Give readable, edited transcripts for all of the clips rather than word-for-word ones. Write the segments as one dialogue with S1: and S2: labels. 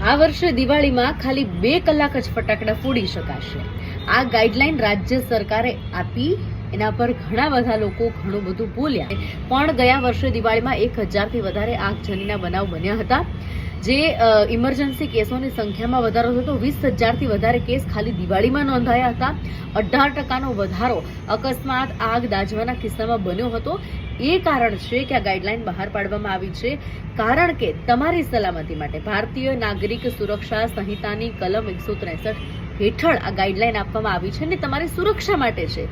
S1: આ વર્ષે દિવાળીમાં ખાલી 2 કલાક જ ફટાકડા ફોડી શકાશે. આ ગાઈડલાઈન રાજ્ય સરકારે આપી. એના પર ઘણા બધા લોકો ઘણું બધું બોલ્યા, પણ ગયા વર્ષે દિવાળીમાં 1000થી વધારે આગજનીના બનાવ બન્યા હતા. જે ઇમરજન્સી કેસોની સંખ્યામાં વધારો થયો, 20,000થી વધારે કેસ ખાલી દિવાળીમાં નોંધાયા હતા. 18% વધારો અકસ્માત, આગ દાઝવાના કિસ્સામાં બન્યો હતો. એ કારણ છે કે આ ગાઈડલાઈન બહાર પાડવામાં આવી છે, કારણ કે તમારી સલામતી માટે ભારતીય નાગરિક સુરક્ષા સંહિતાની કલમ 163 હેઠળ આ ગાઈડલાઈન આપવામાં આવી છે અને તમારી સુરક્ષા માટે છે.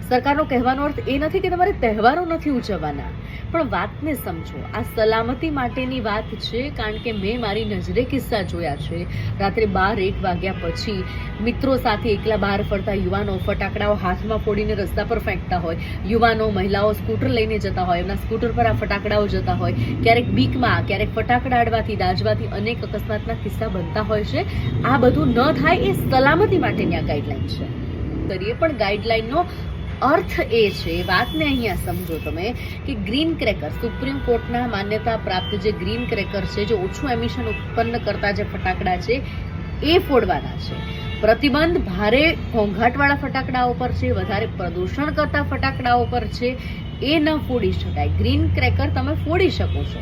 S1: સરકારનો કહેવાનો અર્થ એ નથી કે તમારે તહેવારો નથી ઉજવવાના, પણ વાતને સમજો. આ સલામતી માટેની વાત છે, કારણ કે મેં મારી નજરે કિસ્સા જોયા છે. રાત્રે 12-1 વાગ્યા પછી મિત્રો સાથે એકલા બહાર ફરતા યુવાનો ફટાકડાઓ હાથમાં ફોડીને રસ્તા પર ફેંકતા હોય. યુવાનો, મહિલાઓ સ્કૂટર લઈને જતા હોય, એમના સ્કૂટર પર આ ફટાકડાઓ જતા હોય. ક્યારેક બીકમાં, ક્યારેક ફટાકડા અડવાથી, દાઝવાથી અનેક અકસ્માતના કિસ્સા બનતા હોય છે. આ બધું ન થાય એ સલામતી માટેની આ ગાઈડલાઈન છે. કરીએ પણ ગાઈડલાઈનનો અર્થ એ છે, વાતને અહીંયા સમજો તમે, કે ગ્રીન ક્રેકર, સુપ્રીમ કોર્ટના માન્યતા પ્રાપ્ત જે ગ્રીન ક્રેકર છે, જે ઓછું એમિશન ઉત્પન્ન કરતા જે ફટાકડા છે એ ફોડવાના છે. પ્રતિબંધ ભારે ઘોંઘાટવાળા ફટાકડાઓ પર છે, વધારે પ્રદૂષણ કરતા ફટાકડાઓ પર છે. એ ન ફોડી શકાય. ગ્રીન ક્રેકર તમે ફોડી શકો છો.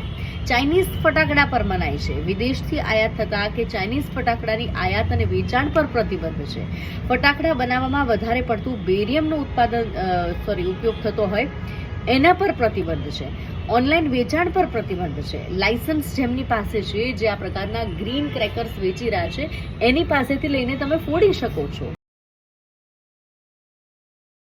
S1: ચાઇનીઝ ફટાકડા પર મનાઈ છે. વિદેશથી આયાત થતા કે ચાઇનીઝ ફટાકડાની આયાત અને વેચાણ પર પ્રતિબંધ છે. ફટાકડા બનાવવામાં વધારે પડતું બેરિયમનો ઉપયોગ થતો હોય એના પર પ્રતિબંધ છે. ઓનલાઈન વેચાણ પર પ્રતિબંધ છે. લાયસન્સ જેમની પાસે છે, જે આ પ્રકારના ગ્રીન ક્રેકર્સ વેચી રહ્યા છે, એની પાસેથી લઈને તમે ફોડી શકો છો.